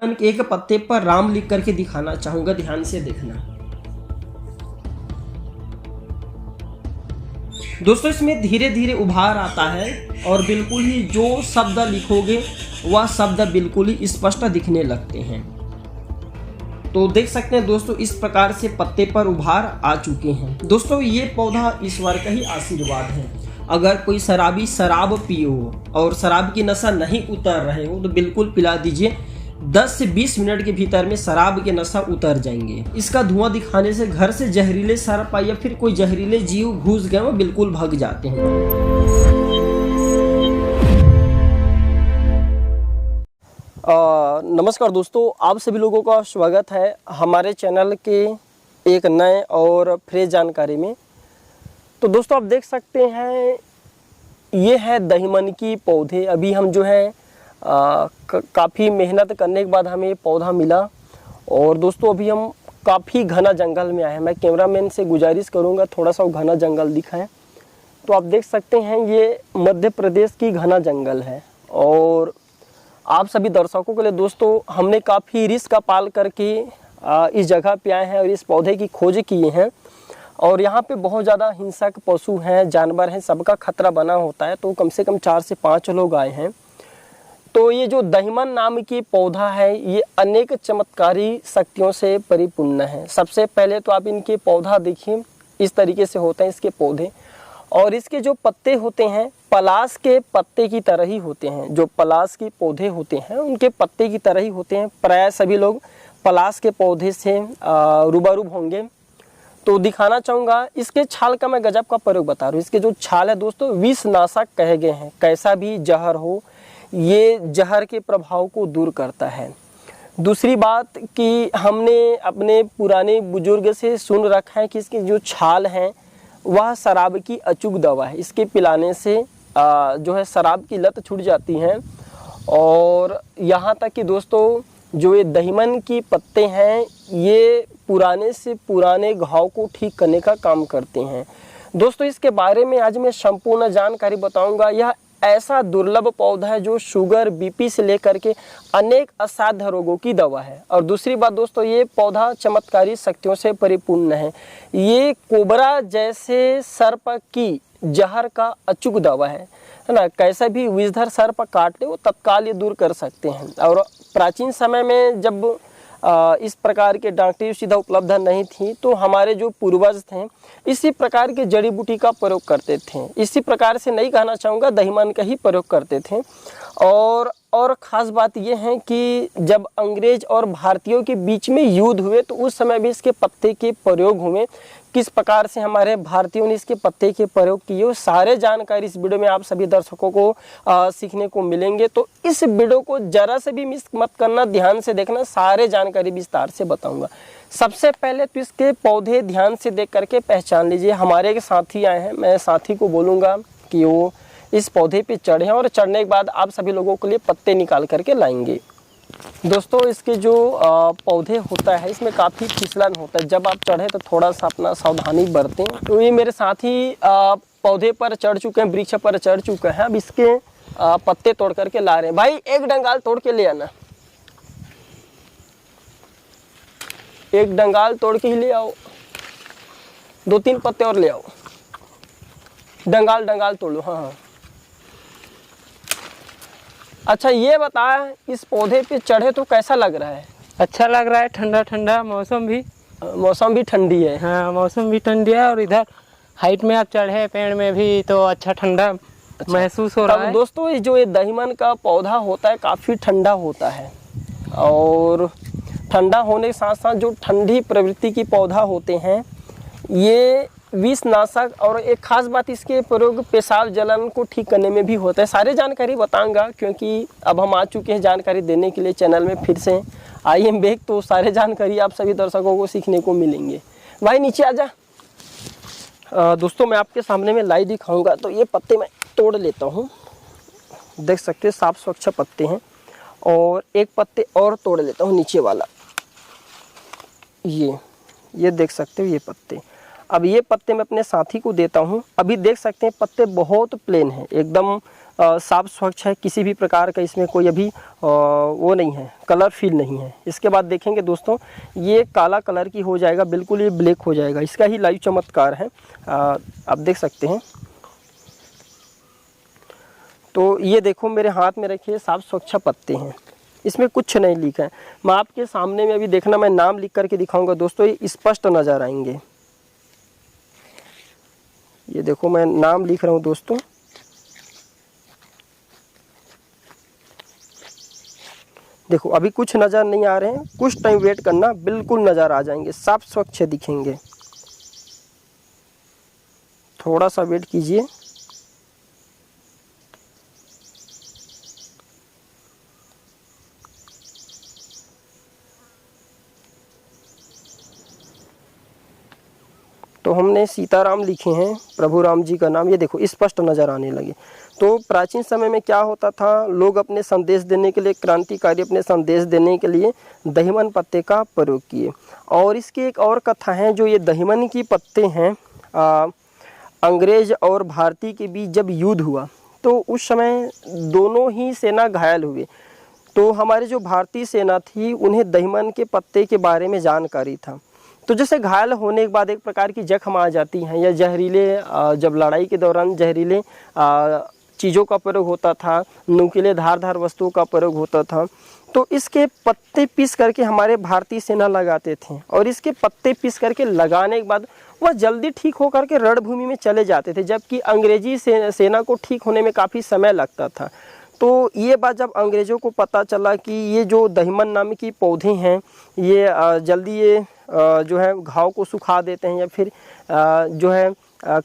मैं एक पत्ते पर राम लिख करके दिखाना चाहूंगा, ध्यान से देखना। दोस्तों इसमें धीरे धीरे उभार आता है और बिल्कुल ही जो शब्द लिखोगे वह शब्द बिल्कुल ही स्पष्ट दिखने लगते हैं। तो देख सकते हैं दोस्तों, इस प्रकार से पत्ते पर उभार आ चुके हैं। दोस्तों ये पौधा ईश्वर का ही आशीर्वाद है। अगर कोई शराबी शराब पियो और शराब की नशा नहीं उतर रहे हो तो बिल्कुल पिला दीजिए। 10 से 20 मिनट के भीतर में शराब के नशा उतर जाएंगे। इसका धुआं दिखाने से घर से जहरीले सर्प या फिर कोई जहरीले जीव घुस गए वो बिल्कुल भाग जाते हैं। नमस्कार दोस्तों, आप सभी लोगों का स्वागत है हमारे चैनल के एक नए और फ्रेश जानकारी में। तो दोस्तों आप देख सकते हैं ये है दहीमन की पौधे। अभी हम जो है काफ़ी मेहनत करने के बाद हमें ये पौधा मिला और दोस्तों अभी हम काफ़ी घना जंगल में आए हैं। मैं कैमरामैन से गुजारिश करूंगा थोड़ा सा घना जंगल दिखाएं। तो आप देख सकते हैं ये मध्य प्रदेश की घना जंगल है और आप सभी दर्शकों के लिए दोस्तों हमने काफ़ी रिस्क का पाल करके इस जगह पे आए हैं और इस पौधे की खोज किए हैं। और यहाँ पे बहुत ज़्यादा हिंसक पशु हैं, जानवर हैं, सबका खतरा बना होता है। तो कम से कम 4 से 5 लोग आए हैं। तो ये जो दहीमन नाम की पौधा है ये अनेक चमत्कारी शक्तियों से परिपूर्ण है। सबसे पहले तो आप इनके पौधा देखिए, इस तरीके से होते हैं इसके पौधे। और इसके जो पत्ते होते हैं पलाश के पत्ते की तरह ही होते हैं। जो पलाश के पौधे होते हैं उनके पत्ते की तरह ही होते हैं। प्राय सभी लोग पलाश के पौधे से रूबरू होंगे। तो दिखाना चाहूँगा इसके छाल का मैं गजब का प्रयोग बता रहा हूँ। इसके जो छाल है दोस्तों विषनाशक कहे गए हैं। कैसा भी जहर हो ये जहर के प्रभाव को दूर करता है। दूसरी बात कि हमने अपने पुराने बुजुर्ग से सुन रखा है कि इसकी जो छाल है वह शराब की अचूक दवा है। इसके पिलाने से जो है शराब की लत छूट जाती है। और यहाँ तक कि दोस्तों जो ये दहीमन की पत्ते हैं ये पुराने से पुराने घाव को ठीक करने का काम करते हैं। दोस्तों इसके बारे में आज मैं संपूर्ण जानकारी बताऊंगा। यह ऐसा दुर्लभ पौधा है जो शुगर, बीपी से लेकर के अनेक असाध्य रोगों की दवा है। और दूसरी बात दोस्तों ये पौधा चमत्कारी शक्तियों से परिपूर्ण है। ये कोबरा जैसे सर्प की जहर का अचूक दवा है ना। कैसा भी विषधर सर्प काट ले वो तत्काल ये दूर कर सकते हैं। और प्राचीन समय में जब इस प्रकार के डॉक्टरी सुविधा उपलब्ध नहीं थी तो हमारे जो पूर्वज थे इसी प्रकार के जड़ी बूटी का प्रयोग करते थे। इसी प्रकार से नहीं कहना चाहूँगा, दहीमन का ही प्रयोग करते थे। और ख़ास बात यह है कि जब अंग्रेज और भारतीयों के बीच में युद्ध हुए तो उस समय भी इसके पत्ते के प्रयोग हुए। किस प्रकार से हमारे भारतीयों ने इसके पत्ते के प्रयोग किए वो सारे जानकारी इस वीडियो में आप सभी दर्शकों को सीखने को मिलेंगे। तो इस वीडियो को जरा से भी मिस मत करना, ध्यान से देखना, सारे जानकारी विस्तार से बताऊंगा। सबसे पहले तो इसके पौधे ध्यान से देख करके पहचान लीजिए। हमारे एक साथी आए हैं, मैं साथी को बोलूँगा कि वो इस पौधे पे चढ़े और चढ़ने के बाद आप सभी लोगों के लिए पत्ते निकाल करके लाएंगे। दोस्तों इसके जो पौधे होता है इसमें काफ़ी फिसलन होता है। जब आप चढ़े तो थोड़ा सा अपना सावधानी बरतें। तो ये मेरे साथी पौधे पर चढ़ चुके हैं, वृक्ष पर चढ़ चुके हैं। अब इसके पत्ते तोड़ करके ला रहे हैं। भाई एक डंगाल तोड़ के ले आना, एक डंगाल तोड़ के ही ले आओ। 2-3 पत्ते और ले आओ। डंगाल तोड़ लो। हाँ। अच्छा ये बता, इस पौधे पे चढ़े तो कैसा लग रहा है? अच्छा लग रहा है, ठंडा ठंडा मौसम भी ठंडी है। हाँ मौसम भी ठंडी है। और इधर हाइट में आप चढ़े पेड़ में भी तो अच्छा ठंडा महसूस हो रहा है। दोस्तों ये दहीमन का पौधा होता है काफ़ी ठंडा होता है। और ठंडा होने के साथ साथ जो ठंडी प्रवृत्ति की पौधा होते हैं ये विषनाशक। और एक खास बात इसके प्रयोग पेशाब जलन को ठीक करने में भी होता है। सारे जानकारी बताऊंगा क्योंकि अब हम आ चुके हैं जानकारी देने के लिए चैनल में फिर से आइए बैक। तो सारे जानकारी आप सभी दर्शकों को सीखने को मिलेंगे। भाई नीचे आजा। दोस्तों मैं आपके सामने में लाइव दिखाऊंगा। तो ये पत्ते मैं तोड़ लेता हूँ, देख सकते हैं साफ स्वच्छ पत्ते हैं। और एक पत्ते और तोड़ लेता हूँ नीचे वाला, ये देख सकते हो ये पत्ते। अब ये पत्ते मैं अपने साथी को देता हूँ। अभी देख सकते हैं पत्ते बहुत प्लेन हैं, एकदम साफ स्वच्छ है, किसी भी प्रकार का इसमें कोई अभी वो नहीं है, कलर फील नहीं है। इसके बाद देखेंगे दोस्तों, ये काला कलर की हो जाएगा, बिल्कुल ये ब्लैक हो जाएगा। इसका ही लाइव चमत्कार है, आप देख सकते हैं। तो ये देखो मेरे हाथ में रखे साफ स्वच्छ पत्ते हैं, इसमें कुछ नहीं लिखा है। मैं आपके सामने में अभी देखना, मैं नाम लिख करके दिखाऊंगा दोस्तों, ये स्पष्ट नज़र आएंगे। ये देखो मैं नाम लिख रहा हूँ दोस्तों, देखो अभी कुछ नज़र नहीं आ रहे हैं, कुछ टाइम वेट करना, बिल्कुल नज़र आ जाएंगे, साफ स्वच्छ दिखेंगे। थोड़ा सा वेट कीजिए। तो हमने सीताराम लिखे हैं, प्रभु राम जी का नाम, ये देखो स्पष्ट नज़र आने लगे। तो प्राचीन समय में क्या होता था, लोग अपने संदेश देने के लिए, क्रांतिकारी अपने संदेश देने के लिए दहीमन पत्ते का प्रयोग किए। और इसकी एक और कथा है, जो ये दहीमन की पत्ते हैं, अंग्रेज और भारतीय के बीच जब युद्ध हुआ तो उस समय दोनों ही सेना घायल हुए। तो हमारी जो भारतीय सेना थी, उन्हें दहीमन के पत्ते के बारे में जानकारी था। तो जैसे घायल होने के बाद एक प्रकार की जख्म आ जाती हैं, या जहरीले, जब लड़ाई के दौरान जहरीले चीज़ों का प्रयोग होता था, नुकीले धारदार वस्तुओं का प्रयोग होता था, तो इसके पत्ते पीस करके हमारे भारतीय सेना लगाते थे। और इसके पत्ते पीस करके लगाने के बाद वह जल्दी ठीक होकर के रणभूमि में चले जाते थे, जबकि अंग्रेजी सेना को ठीक होने में काफ़ी समय लगता था। तो ये बात जब अंग्रेज़ों को पता चला कि ये जो दहीमन नाम की पौधे हैं, ये जल्दी ये जो है घाव को सुखा देते हैं, या फिर जो है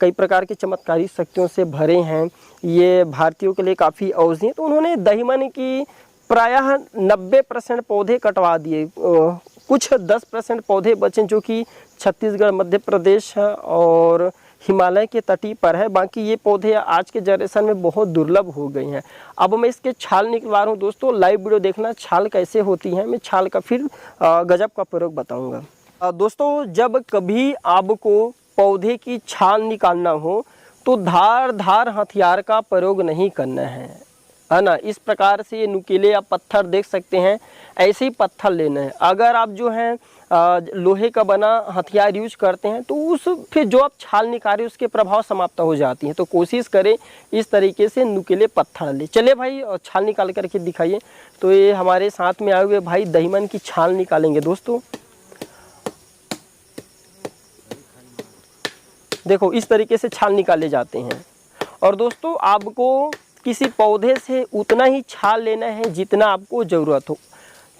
कई प्रकार की चमत्कारी शक्तियों से भरे हैं, ये भारतीयों के लिए काफ़ी औषधि हैं, तो उन्होंने दहीमन की प्रायः 90% पौधे कटवा दिए। कुछ 10% पौधे बचे, जो कि छत्तीसगढ़, मध्य प्रदेश और हिमालय के तटी पर है। बाकी ये पौधे आज के जनरेशन में बहुत दुर्लभ हो गए हैं। अब मैं इसके छाल निकलवा रहा हूँ दोस्तों, लाइव वीडियो देखना, छाल कैसे होती है, मैं छाल का फिर गजब का प्रयोग बताऊँगा। दोस्तों, जब कभी आपको पौधे की छाल निकालना हो तो धार हथियार का प्रयोग नहीं करना है ना। इस प्रकार से ये नुकीले या पत्थर देख सकते हैं, ऐसे ही पत्थर लेना है। अगर आप जो है लोहे का बना हथियार यूज करते हैं तो उस फिर जो आप छाल निकालें उसके प्रभाव समाप्त हो जाती हैं। तो कोशिश करें इस तरीके से नुकीले पत्थर ले। चले भाई, और छाल निकाल करके दिखाइए। तो ये हमारे साथ में आए हुए भाई दहीमन की छाल निकालेंगे दोस्तों। देखो इस तरीके से छाल निकाले जाते हैं। और दोस्तों, आपको किसी पौधे से उतना ही छाल लेना है जितना आपको ज़रूरत हो,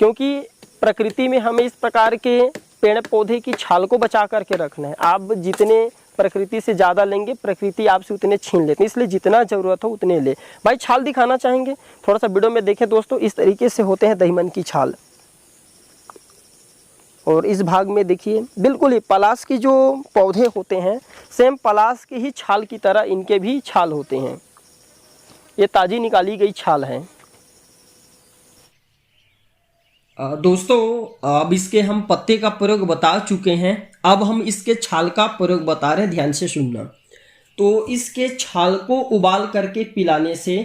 क्योंकि प्रकृति में हमें इस प्रकार के पेड़ पौधे की छाल को बचा करके रखना है। आप जितने प्रकृति से ज़्यादा लेंगे, प्रकृति आपसे उतने छीन लेते हैं, इसलिए जितना ज़रूरत हो उतने ले। भाई छाल दिखाना चाहेंगे, थोड़ा सा वीडियो में देखें दोस्तों। इस तरीके से होते हैं दहीमन की छाल। और इस भाग में देखिए, बिल्कुल ही पलाश की जो पौधे होते हैं, सेम पलाश की ही छाल की तरह इनके भी छाल होते हैं। ये ताज़ी निकाली गई छाल है। दोस्तों, अब इसके हम पत्ते का प्रयोग बता चुके हैं, अब हम इसके छाल का प्रयोग बता रहे हैं, ध्यान से सुनना। तो इसके छाल को उबाल करके पिलाने से,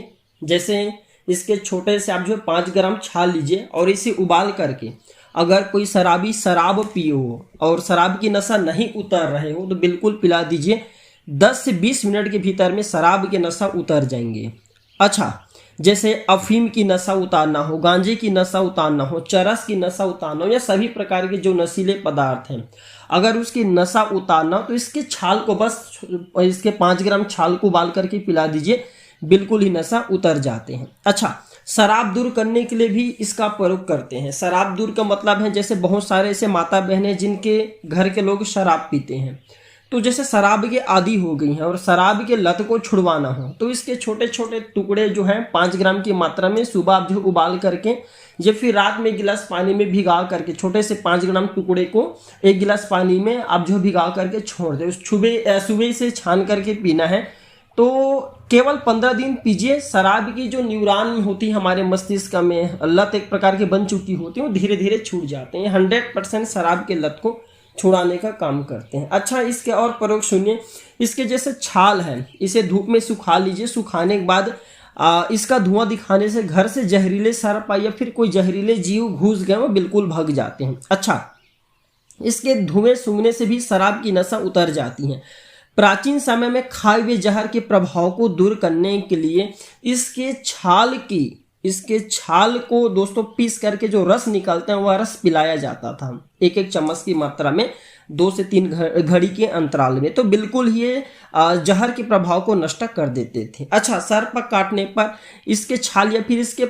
जैसे इसके छोटे से आप जो 5 ग्राम छाल लीजिए और इसे उबाल करके, अगर कोई शराबी शराब पिए हो और शराब की नशा नहीं उतर रहे हो तो बिल्कुल पिला दीजिए। 10 से 20 मिनट के भीतर में शराब के नशा उतर जाएंगे। अच्छा, जैसे अफीम की नशा उतारना हो, गांजे की नशा उतारना हो, चरस की नशा उतारना हो, या सभी प्रकार के जो नशीले पदार्थ हैं, अगर उसकी नशा उतारना हो तो इसके छाल को, बस इसके 5 ग्राम छाल को उबाल करके पिला दीजिए, बिल्कुल ही नशा उतर जाते हैं। अच्छा, शराब दूर करने के लिए भी इसका प्रयोग करते हैं। शराब दूर का मतलब है, जैसे बहुत सारे ऐसे माता बहनें जिनके घर के लोग शराब पीते हैं, तो जैसे शराब के आदी हो गई हैं और शराब के लत को छुड़वाना हो तो इसके छोटे छोटे टुकड़े जो हैं 5 ग्राम की मात्रा में सुबह आप जो उबाल करके, या फिर रात में 1 गिलास पानी में भिगा करके, छोटे से 5 ग्राम टुकड़े को 1 गिलास पानी में आप जो भिगा करके छोड़ दें, सुबह से छान करके पीना है। तो केवल 15 दिन पीजिए। शराब की जो न्यूरॉन होती है हमारे मस्तिष्क में, लत एक प्रकार की बन चुकी होती है, वो धीरे धीरे छूट जाते हैं। 100% शराब के लत को छुड़ाने का काम करते हैं। अच्छा, इसके और प्रयोग सुनिए। इसके जैसे छाल है, इसे धूप में सुखा लीजिए। सुखाने के बाद इसका धुआं दिखाने से घर से जहरीले सर्प या फिर कोई जहरीले जीव घुस गए वो बिल्कुल भाग जाते हैं। अच्छा, इसके धुएं सूंघने से भी शराब की नशा उतर जाती है। प्राचीन समय में खाए हुए जहर के प्रभाव को दूर करने के लिए इसके छाल को दोस्तों पीस करके जो रस निकलते हैं वह रस पिलाया जाता था, एक एक चम्मच की मात्रा में 2 से 3 घड़ी के अंतराल में। तो बिल्कुल ये जहर के प्रभाव को नष्ट कर देते थे। अच्छा, सर्प काटने पर इसके छाल या फिर इसके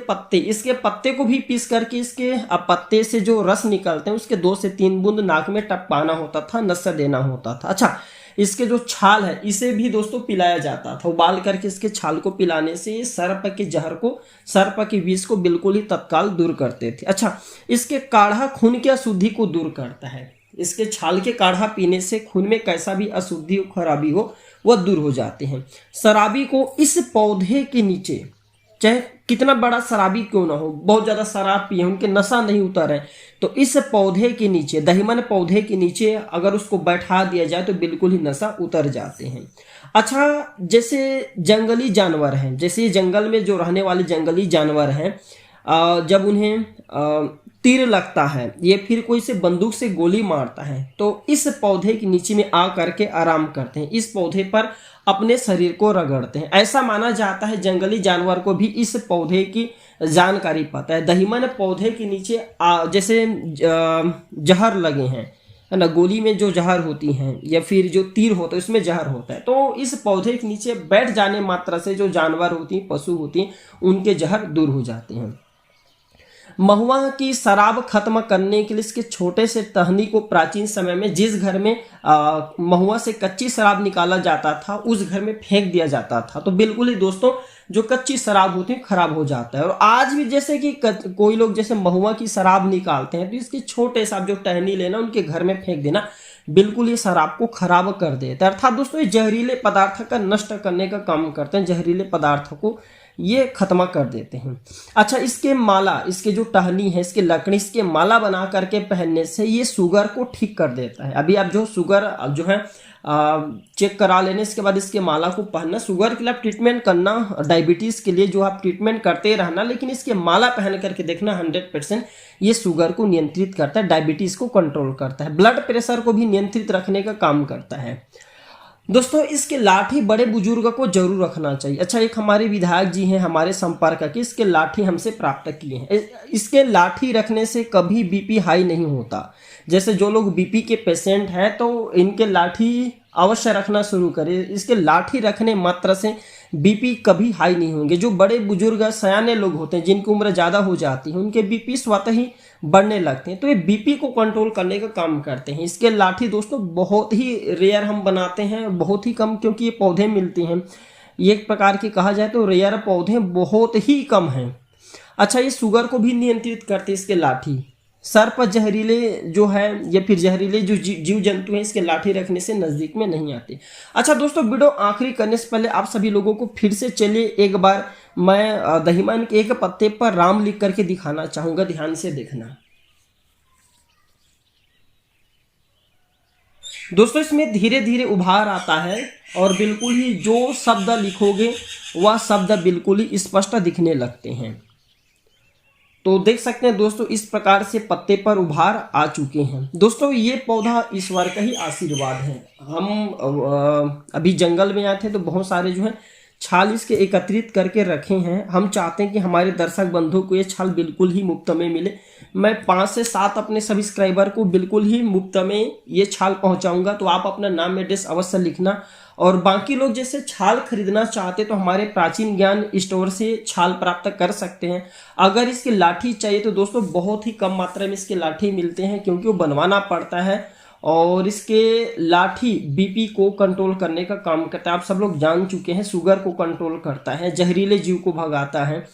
पत्ते को भी पीस करके इसके पत्ते से जो रस निकलते हैं उसके 2 से 3 बूंद नाक में टपकाना होता था, नशा देना होता था। अच्छा, इसके जो छाल है इसे भी दोस्तों पिलाया जाता था। उबाल करके इसके छाल को पिलाने से सर्प के विष को बिल्कुल ही तत्काल दूर करते थे। अच्छा, इसके काढ़ा खून की अशुद्धि को दूर करता है। इसके छाल के काढ़ा पीने से खून में कैसा भी अशुद्धि खराबी हो वह दूर हो जाते हैं। शराबी को इस पौधे के नीचे, चाहे कितना बड़ा शराबी क्यों ना हो, बहुत ज्यादा शराब पिए, उनके नशा नहीं उतर है, तो इस पौधे के नीचे, दहिमन पौधे के नीचे अगर उसको बैठा दिया जाए तो बिल्कुल ही नशा उतर जाते हैं। अच्छा, जैसे जंगली जानवर हैं, जैसे ये जंगल में जो रहने वाले जंगली जानवर हैं, जब उन्हें तीर लगता है या फिर कोई से बंदूक से गोली मारता है तो इस पौधे के नीचे में आ करके आराम करते हैं, इस पौधे पर अपने शरीर को रगड़ते हैं। ऐसा माना जाता है जंगली जानवर को भी इस पौधे की जानकारी पता है। दहिमन पौधे के नीचे जैसे जहर लगे हैं, है ना, गोली में जो जहर होती हैं या फिर जो तीर होता है उसमें जहर होता है, तो इस पौधे के नीचे बैठ जाने मात्रा से जो जानवर होती हैं, पशु होती हैं, उनके जहर दूर हो जाते हैं। महुआ की शराब खत्म करने के लिए इसके छोटे से टहनी को प्राचीन समय में जिस घर में महुआ से कच्ची शराब निकाला जाता था उस घर में फेंक दिया जाता था। तो बिल्कुल ही दोस्तों जो कच्ची शराब होती है खराब हो जाता है। और आज भी जैसे कि कोई लोग जैसे महुआ की शराब निकालते हैं तो इसके छोटे सा जो टहनी लेना उनके घर में फेंक देना बिल्कुल ये शराब को खराब कर देता है। अर्थात दोस्तों ये जहरीले पदार्थ का नष्ट करने का काम करते हैं, जहरीले पदार्थों को ये खत्म कर देते हैं। अच्छा, इसके माला, इसके जो टहनी है, इसके लकड़ी, इसके माला बना करके पहनने से ये शुगर को ठीक कर देता है। अभी आप जो शुगर जो है चेक करा लेने, इसके बाद इसके माला को पहनना, शुगर के लिए आप ट्रीटमेंट करना, डायबिटीज के लिए जो आप ट्रीटमेंट करते रहना, लेकिन इसके माला पहन करके देखना 100% ये शुगर को नियंत्रित करता है, डायबिटीज को कंट्रोल करता है, ब्लड प्रेशर को भी नियंत्रित रखने का काम करता है। दोस्तों इसके लाठी बड़े बुजुर्ग को जरूर रखना चाहिए। अच्छा, एक हमारे विधायक जी हैं हमारे संपर्क के, इसके लाठी हमसे प्राप्त किए हैं। इसके लाठी रखने से कभी बीपी हाई नहीं होता। जैसे जो लोग बीपी के पेशेंट हैं तो इनके लाठी अवश्य रखना शुरू करें। इसके लाठी रखने मात्र से बीपी कभी हाई नहीं होंगे। जो बड़े बुजुर्ग सयाने लोग होते हैं जिनकी उम्र ज़्यादा हो जाती है उनके बीपी स्वतः ही बढ़ने लगते हैं, तो ये बीपी को कंट्रोल करने का काम करते हैं। इसके लाठी दोस्तों बहुत ही रेयर हम बनाते हैं, बहुत ही कम, क्योंकि ये पौधे मिलते हैं, ये एक प्रकार की कहा जाए तो रेयर पौधे बहुत ही कम हैं। अच्छा, ये शुगर को भी नियंत्रित करते हैं इसके लाठी। सर्प जहरीले जो है या फिर जहरीले जो जीव जंतु हैं इसके लाठी रखने से नजदीक में नहीं आते। अच्छा दोस्तों, वीडियो आखिरी करने से पहले आप सभी लोगों को फिर से चलिए एक बार मैं दहिमन के एक पत्ते पर राम लिख करके दिखाना चाहूंगा, ध्यान से देखना। दोस्तों इसमें धीरे धीरे उभार आता है और बिल्कुल ही जो शब्द लिखोगे वह शब्द बिल्कुल ही स्पष्ट दिखने लगते हैं। तो देख सकते हैं दोस्तों इस प्रकार से पत्ते पर उभार आ चुके हैं। दोस्तों ये पौधा ईश्वर का ही आशीर्वाद है। हम अभी जंगल में आए थे तो बहुत सारे जो है छाल इसके एकत्रित करके रखे हैं। हम चाहते हैं कि हमारे दर्शक बंधु को ये छाल बिल्कुल ही मुफ्त में मिले। मैं 5 से 7 अपने सब्सक्राइबर को बिल्कुल ही मुफ्त में ये छाल पहुंचाऊंगा, तो आप अपना नाम एड्रेस अवश्य लिखना। और बाकी लोग जैसे छाल खरीदना चाहते तो हमारे प्राचीन ज्ञान स्टोर से छाल प्राप्त कर सकते हैं। अगर इसकी लाठी चाहिए तो दोस्तों बहुत ही कम मात्रा में इसके लाठी मिलते हैं, क्योंकि वो बनवाना पड़ता है और इसके लाठी बीपी को कंट्रोल करने का काम करता है। आप सब लोग जान चुके हैं, शुगर को कंट्रोल करता है, जहरीले जीव को भगाता है।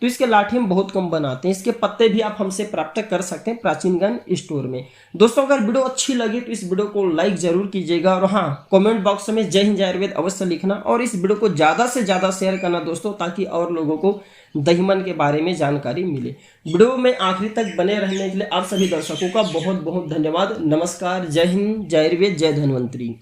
तो इसके लाठी हम बहुत कम बनाते हैं। इसके पत्ते भी आप हमसे प्राप्त कर सकते हैं प्राचीन ज्ञान स्टोर में। दोस्तों अगर वीडियो अच्छी लगी तो इस वीडियो को लाइक जरूर कीजिएगा और हाँ, कमेंट बॉक्स में जय हिंद जय आयुर्वेद अवश्य लिखना और इस वीडियो को ज़्यादा से ज़्यादा शेयर करना दोस्तों, ताकि और लोगों को दहिमन के बारे में जानकारी मिले। वीडियो में आखिरी तक बने रहने के लिए आप सभी दर्शकों का बहुत बहुत धन्यवाद। नमस्कार, जय हिंद, जय आयुर्वेद, जय धन्वंतरी।